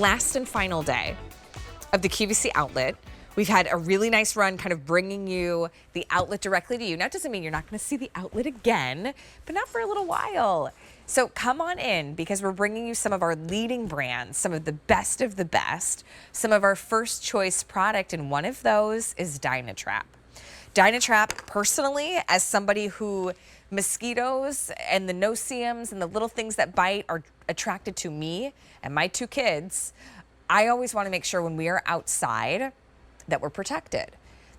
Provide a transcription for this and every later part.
last and final day of the QVC outlet. We've had a really nice run kind of bringing you the outlet directly to you. Now, it doesn't mean you're not going to see the outlet again, but not for a little while. So come on in, because we're bringing you some of our leading brands, some of the best, some of our first choice product, and one of those is DynaTrap. DynaTrap, personally, as somebody who mosquitoes and the no-see-ums and the little things that bite are attracted to me and my 2 kids, I always want to make sure when we are outside that we're protected.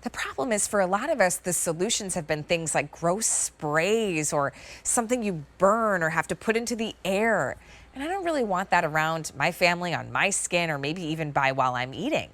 The problem is, for a lot of us, the solutions have been things like gross sprays or something you burn or have to put into the air. And I don't really want that around my family, on my skin, or maybe even by while I'm eating.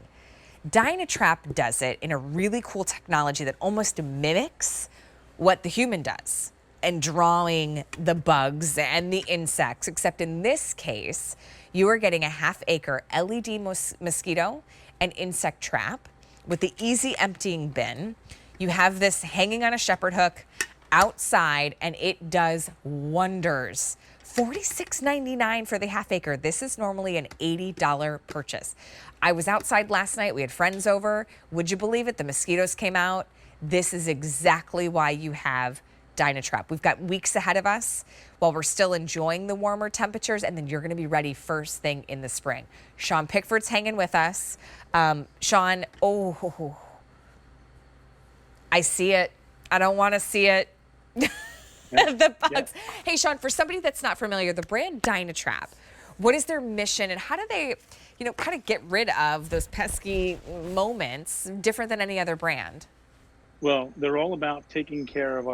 DynaTrap does it in a really cool technology that almost mimics what the human does, and drawing the bugs and the insects, except in this case, you are getting a half-acre LED mosquito and insect trap with the easy emptying bin. You have this hanging on a shepherd hook outside, and it does wonders. $46.99 for the half acre. This is normally an $80 purchase. I was outside last night. We had friends over. Would you believe it? The mosquitoes came out. This is exactly why you have DynaTrap. We've got weeks ahead of us while we're still enjoying the warmer temperatures, and then you're going to be ready first thing in the spring. Sean Pickford's hanging with us. Sean, oh, I see it. I don't want to see it. The bugs. Yeah. Hey, Sean, for somebody that's not familiar, the brand DynaTrap, what is their mission, and how do they, kind of get rid of those pesky moments different than any other brand? Well, they're all about taking care of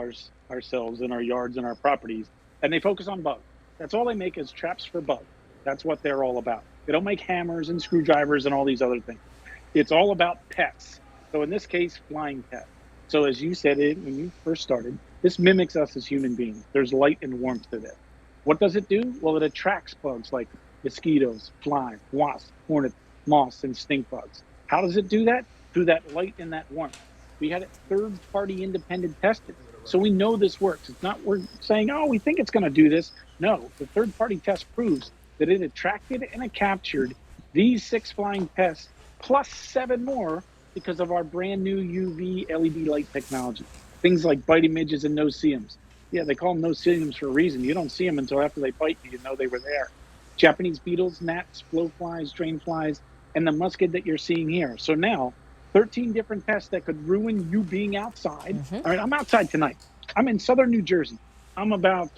ourselves and our yards and our properties, and they focus on bugs. That's all they make, is traps for bugs. That's what they're all about. They don't make hammers and screwdrivers and all these other things. It's all about pets. So in this case, flying pets. So as you said it when you first started, this mimics us as human beings. There's light and warmth to this. What does it do? Well, it attracts bugs like mosquitoes, flies, wasps, hornets, moths, and stink bugs. How does it do that? Through that light and that warmth. We had it third-party independent tested. So we know this works. It's not we're saying, oh, we think it's going to do this. No, the third-party test proves that it attracted and it captured these 6 flying pests plus 7 more because of our brand new UV LED light technology. Things like biting midges and no-see-ums. Yeah, they call them no-see-ums for a reason. You don't see them until after they bite you. You know they were there. Japanese beetles, gnats, blowflies, drain flies, and the musket that you're seeing here. So now, 13 different pests that could ruin you being outside. All right, I'm outside tonight. I'm in southern New Jersey. I'm about,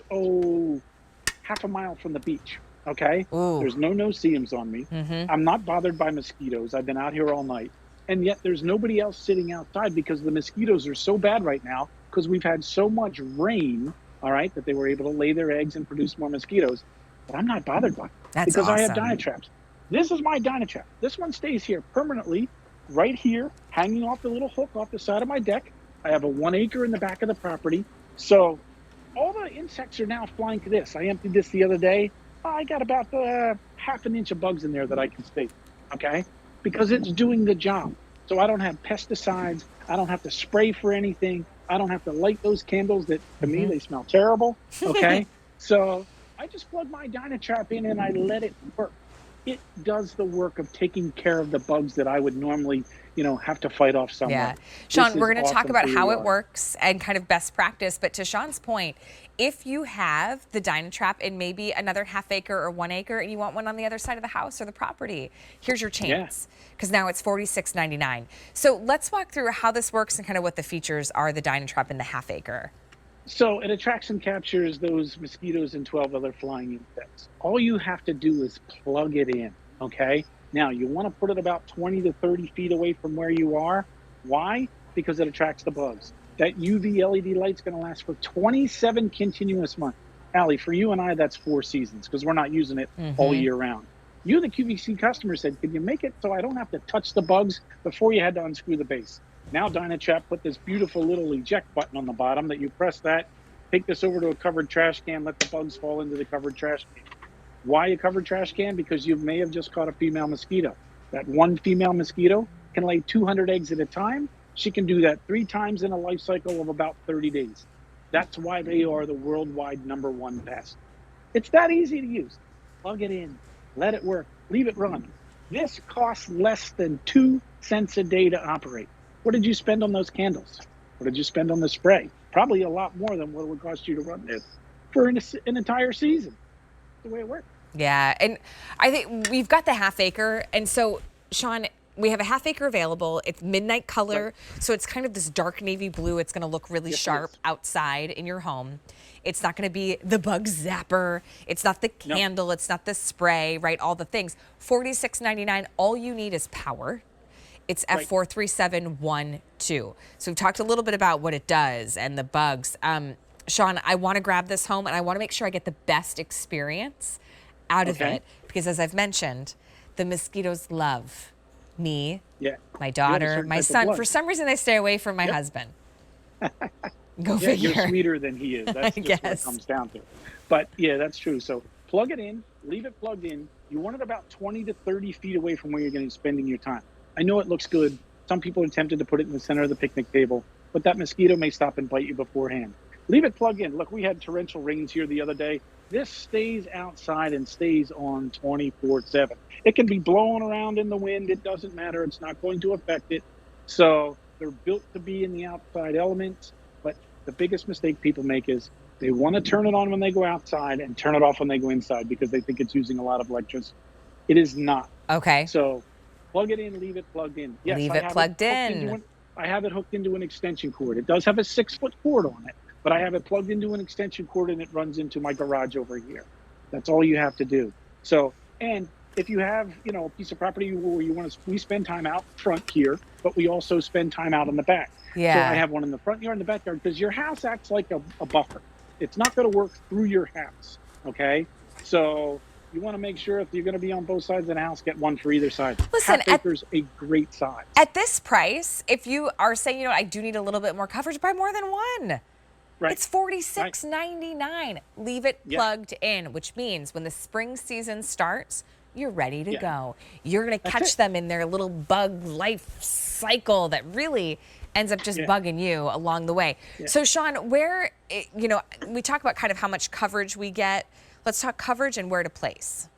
half a mile from the beach, okay? Ooh. There's no no-see-ums on me. I'm not bothered by mosquitoes. I've been out here all night. And yet there's nobody else sitting outside because the mosquitoes are so bad right now because we've had so much rain, all right, that they were able to lay their eggs and produce more mosquitoes. But I'm not bothered by it. That's because awesome. I have DynaTraps. This is my DynaTrap. This one stays here permanently, right here, hanging off the little hook off the side of my deck. I have a 1 acre in the back of the property. So all the insects are now flying to this. I emptied this the other day. I got about half an inch of bugs in there that I can see, okay? Because it's doing the job. So I don't have pesticides. I don't have to spray for anything. I don't have to light those candles that, to me, they smell terrible, okay? So I just plug my DynaTrap in and I let it work. It does the work of taking care of the bugs that I would normally, have to fight off somewhere. Yeah. Sean, we're going to talk about how it works and kind of best practice. But to Sean's point, if you have the DynaTrap in maybe another half acre or 1 acre and you want one on the other side of the house or the property, here's your chance. Because now it's $46.99. So let's walk through how this works and kind of what the features are, the DynaTrap in the half acre. So it attracts and captures those mosquitoes and 12 other flying insects. All you have to do is plug it in, okay? Now, you want to put it about 20 to 30 feet away from where you are. Why? Because it attracts the bugs. That UV LED light's going to last for 27 continuous months. Allie, for you and I, that's 4 seasons because we're not using it all year round. You, the QVC customer, said, can you make it so I don't have to touch the bugs before you had to unscrew the base? Now DynaTrap put this beautiful little eject button on the bottom that you press that, take this over to a covered trash can, let the bugs fall into the covered trash can. Why a covered trash can? Because you may have just caught a female mosquito. That one female mosquito can lay 200 eggs at a time. She can do that 3 times in a life cycle of about 30 days. That's why they are the worldwide #1 pest. It's that easy to use. Plug it in, let it work, leave it run. This costs less than 2 cents a day to operate. What did you spend on those candles? What did you spend on the spray? Probably a lot more than what it would cost you to run this for an entire season. That's the way it works. Yeah, and I think we've got the half acre, and so Sean, we have a half acre available. It's midnight color, so it's kind of this dark navy blue. It's going to look really sharp outside in your home. It's not going to be the bug zapper. It's not the candle. It's not the spray, right? All the things. $46.99. All you need is power. It's F43712. So we've talked a little bit about what it does and the bugs. Sean, I want to grab this home, and I want to make sure I get the best experience out of it, because as I've mentioned, the mosquitoes love me, my daughter, my son. For some reason, they stay away from my husband. Go figure. You're sweeter than he is. That's just what it comes down to. But yeah, that's true. So plug it in, leave it plugged in. You want it about 20 to 30 feet away from where you're going to be spending your time. I know it looks good. Some people are tempted to put it in the center of the picnic table, but that mosquito may stop and bite you beforehand. Leave it plugged in. Look, we had torrential rains here the other day. This stays outside and stays on 24/7. It can be blowing around in the wind. It doesn't matter. It's not going to affect it. So they're built to be in the outside elements. But the biggest mistake people make is they want to turn it on when they go outside and turn it off when they go inside because they think it's using a lot of electricity. It is not. Okay. So plug it in, leave it plugged in. Yes, leave it plugged in. I have it hooked into an extension cord. It does have a 6-foot cord on it, but I have it plugged into an extension cord and it runs into my garage over here. That's all you have to do. So, and if you have, a piece of property where you want to, we spend time out front here, but we also spend time out in the back. Yeah. So I have one in the front yard and the backyard because your house acts like a buffer. It's not going to work through your house. Okay. So you want to make sure if you're going to be on both sides of the house, get one for either side. Listen, half acre's a great size. At this price, if you are saying, I do need a little bit more coverage, buy more than one. Right. It's $46.99. Leave it plugged in, which means when the spring season starts, you're ready to go. You're going to catch them in their little bug life cycle that really ends up just bugging you along the way. So Sean, where, we talk about kind of how much coverage we get. Let's talk coverage and where to place.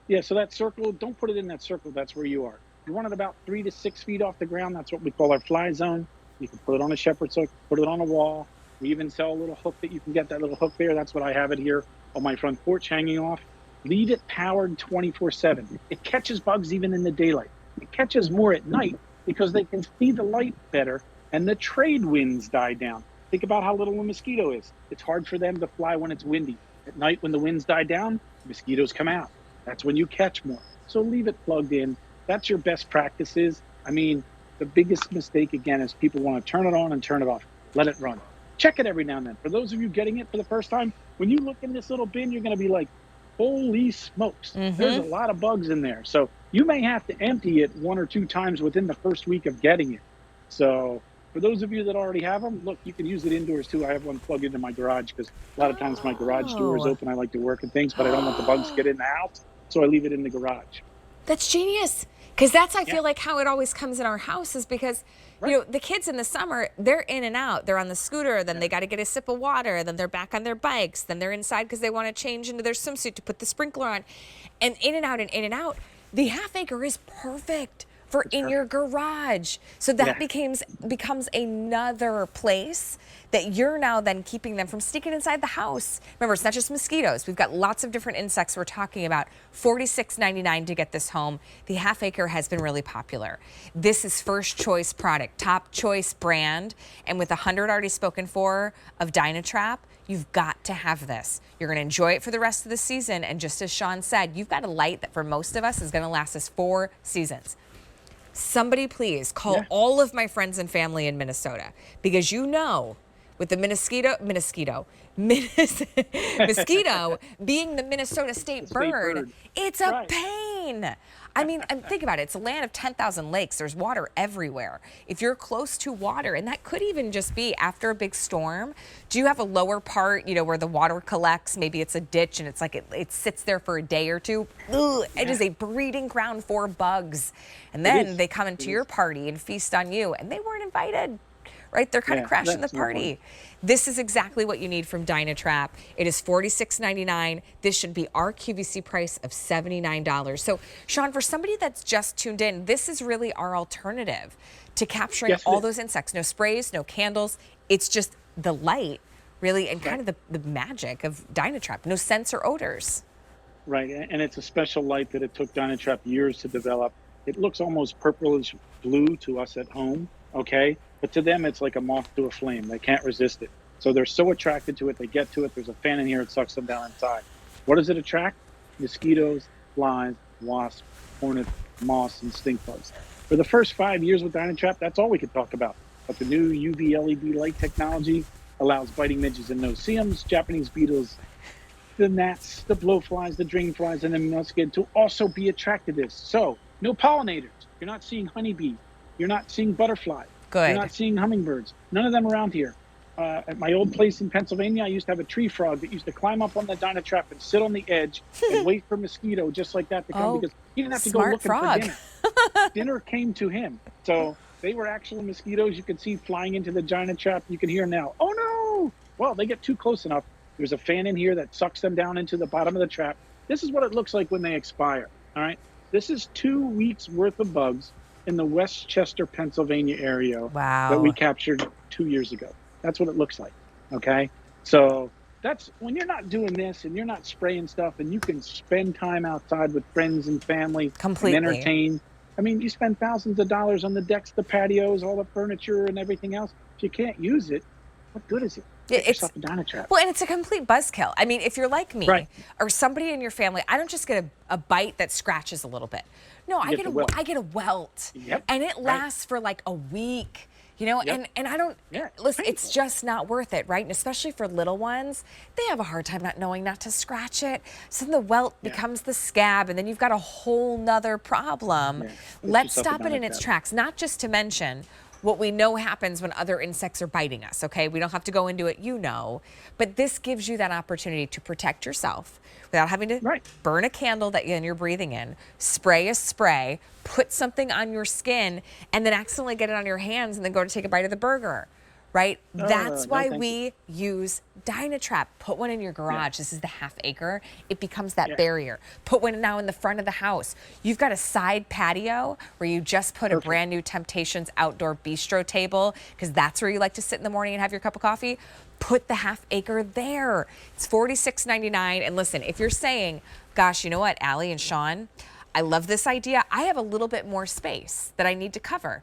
Yeah, so that circle, don't put it in that circle. That's where you are. You want it about 3 to 6 feet off the ground. That's what we call our fly zone. You can put it on a shepherd's hook, put it on a wall. We even sell a little hook that you can get, that little hook there. That's what I have it here on my front porch hanging off. Leave it powered 24/7. It catches bugs even in the daylight. It catches more at night because they can see the light better and the trade winds die down. Think about how little a mosquito is. It's hard for them to fly when it's windy. At night when the winds die down, mosquitoes come out. That's when you catch more. So leave it plugged in. That's your best practices. I mean, the biggest mistake, again, is people want to turn it on and turn it off. Let it run. Check it every now and then. For those of you getting it for the first time, when you look in this little bin, you're going to be like, holy smokes, there's a lot of bugs in there. So you may have to empty it 1 or 2 times within the first week of getting it. So for those of you that already have them, look, you can use it indoors too. I have one plugged into my garage because a lot of times my garage door is open. I like to work and things, but I don't want the bugs to get in the house. So I leave it in the garage. That's genius. Because that's, I feel like, how it always comes in our house is because, the kids in the summer, they're in and out. They're on the scooter, then they got to get a sip of water, then they're back on their bikes, then they're inside because they want to change into their swimsuit to put the sprinkler on. And in and out and in and out. The half acre is perfect for in your garage. So that becomes another place that you're now then keeping them from sneaking inside the house. Remember, it's not just mosquitoes. We've got lots of different insects we're talking about. $46.99 to get this home. The half acre has been really popular. This is first choice product, top choice brand. And with 100 already spoken for of DynaTrap, you've got to have this. You're going to enjoy it for the rest of the season. And just as Sean said, you've got a light that for most of us is going to last us 4 seasons. Somebody please call all of my friends and family in Minnesota, because with the mosquito being the Minnesota state bird, it's a pain. I mean, think about it. It's a land of 10,000 lakes. There's water everywhere. If you're close to water, and that could even just be after a big storm, do you have a lower part, where the water collects? Maybe it's a ditch and it's like it sits there for a day or two. It is a breeding ground for bugs. And then they come into your party and feast on you, and they weren't invited. right? They're kind of crashing the that's no party. fun. This is exactly what you need from DynaTrap. It is $46.99. This should be our QVC price of $79. So, Sean, for somebody that's just tuned in, this is really our alternative to capturing Yes, it all is. those insects. No sprays, no candles. It's just the light, really, and kind of the magic of DynaTrap. No scents or odors. Right, and it's a special light that it took DynaTrap years to develop. It looks almost purplish blue to us at home, okay? But to them, it's like a moth to a flame. They can't resist it. So they're so attracted to it, they get to it. There's a fan in here, it sucks them down inside. What does it attract? Mosquitoes, flies, wasps, hornets, moths, and stink bugs. For the first 5 years with DynaTrap, that's all we could talk about. But the new UV LED light technology allows biting midges and no-see-ums, Japanese beetles, the gnats, the blowflies, the dragonflies, and the mosquito to also be attracted to this. So, no pollinators. You're not seeing honeybees. You're not seeing butterflies. Good. You're not seeing hummingbirds. None of them around here. At my old place in Pennsylvania, I used to have a tree frog that used to climb up on the DynaTrap and sit on the edge and wait for mosquito just like that to come because he didn't have to go smart looking frog. for dinner. Dinner came to him. So they were actual mosquitoes you could see flying into the DynaTrap. You can hear now, oh no! Well, they get too close enough. There's a fan in here that sucks them down into the bottom of the trap. This is what it looks like when they expire, all right? This is 2 weeks worth of bugs in the Westchester, Pennsylvania area that we captured 2 years ago. That's what it looks like, okay? So that's when you're not doing this and you're not spraying stuff and you can spend time outside with friends and family Completely. and entertain. I mean, you spend thousands of dollars on the decks, the patios, all the furniture and everything else. If you can't use it, what good is it? Get yourself a DynaTrap. Well, and it's a complete buzzkill. I mean, if you're like me or somebody in your family, I don't just get a bite that scratches a little bit. No, I get a welt. Yep. And it lasts for like a week. You know, and I don't, listen, it's just not worth it, right? And especially for little ones, they have a hard time not knowing not to scratch it. So then the welt becomes the scab, and then you've got a whole nother problem. Let's stop it in its tracks, not just to mention what we know happens when other insects are biting us, okay? We don't have to go into it, you know. But this gives you that opportunity to protect yourself without having to burn a candle that you're breathing in, spray a spray, put something on your skin, and then accidentally get it on your hands and then go to take a bite of the burger, right? That's why we use DynaTrap. Put one in your garage. This is the half acre. It becomes that barrier. Put one now in the front of the house. You've got a side patio where you just put a brand new Temptations outdoor bistro table because that's where you like to sit in the morning and have your cup of coffee. Put the half acre there. It's $46.99. And listen, if you're saying, gosh, you know what, Allie and Sean, I love this idea. I have a little bit more space that I need to cover.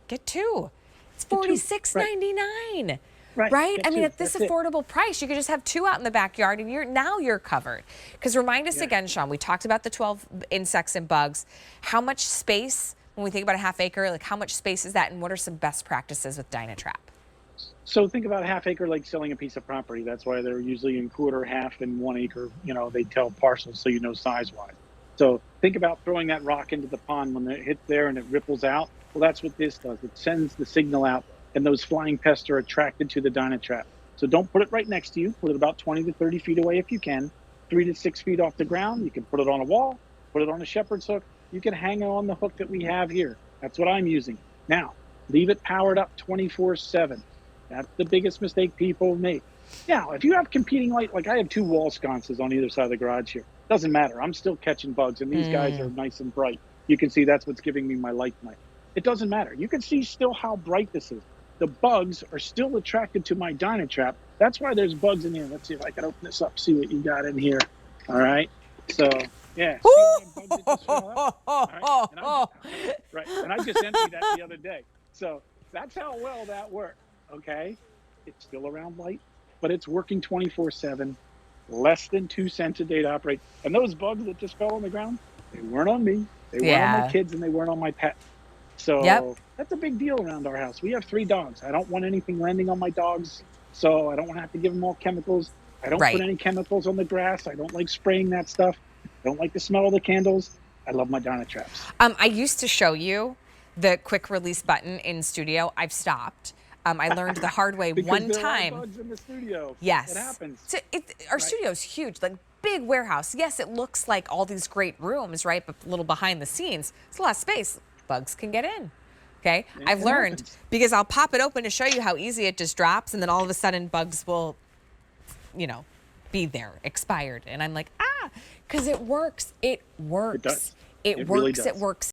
Get two. It's $46.99. Right? I mean, at this affordable price, you could just have two out in the backyard and you're covered. Because remind us again, Sean, we talked about the 12 insects and bugs. How much space, when we think about a half acre, like how much space is that and what are some best practices with DynaTrap? So think about a half acre like selling a piece of property. That's why they're usually in quarter, half, and 1 acre. You know, they tell parcels so you know size-wise. So think about throwing that rock into the pond when it hits there and it ripples out. Well, that's what this does. It sends the signal out, and those flying pests are attracted to the DynaTrap. So don't put it right next to you. Put it about 20 to 30 feet away if you can. 3 to 6 feet off the ground. You can put it on a wall, put it on a shepherd's hook. You can hang it on the hook that we have here. That's what I'm using. Now, leave it powered up 24/7. That's the biggest mistake people make. Now, if you have competing light, like I have 2 wall sconces on either side of the garage here. Doesn't matter. I'm still catching bugs, and these guys are nice and bright. You can see that's what's giving me my light tonight. It doesn't matter. You can see still how bright this is. The bugs are still attracted to my DynaTrap. That's why there's bugs in here. Let's see if I can open this up, see what you got in here. All right. So, yeah. See all the bugs that just fell out? All right. And I just emptied that the other day. So that's how well that worked. Okay. It's still around light, but it's working 24/7. Less than 2 cents a day to operate. And those bugs that just fell on the ground, they weren't on me. They weren't on my kids, and they weren't on my pet. So that's a big deal around our house. We have 3 dogs. I don't want anything landing on my dogs, so I don't want to have to give them all chemicals. I don't put any chemicals on the grass. I don't like spraying that stuff. I don't like the smell of the candles. I love my DynaTraps. I used to show you the quick release button in studio. I've stopped. I learned the hard way one time. There are bugs in the studio. Yes. It happens. So our studio's huge, like big warehouse. Yes, it looks like all these great rooms, right? But a little behind the scenes, it's a lot of space. Bugs can get in. Okay, I've It learned happens. because I'll pop it open to show you how easy it just drops, and then all of a sudden bugs will, you know, be there, expired, and I'm like, because it works. It works. It does. It It really works. It does. works.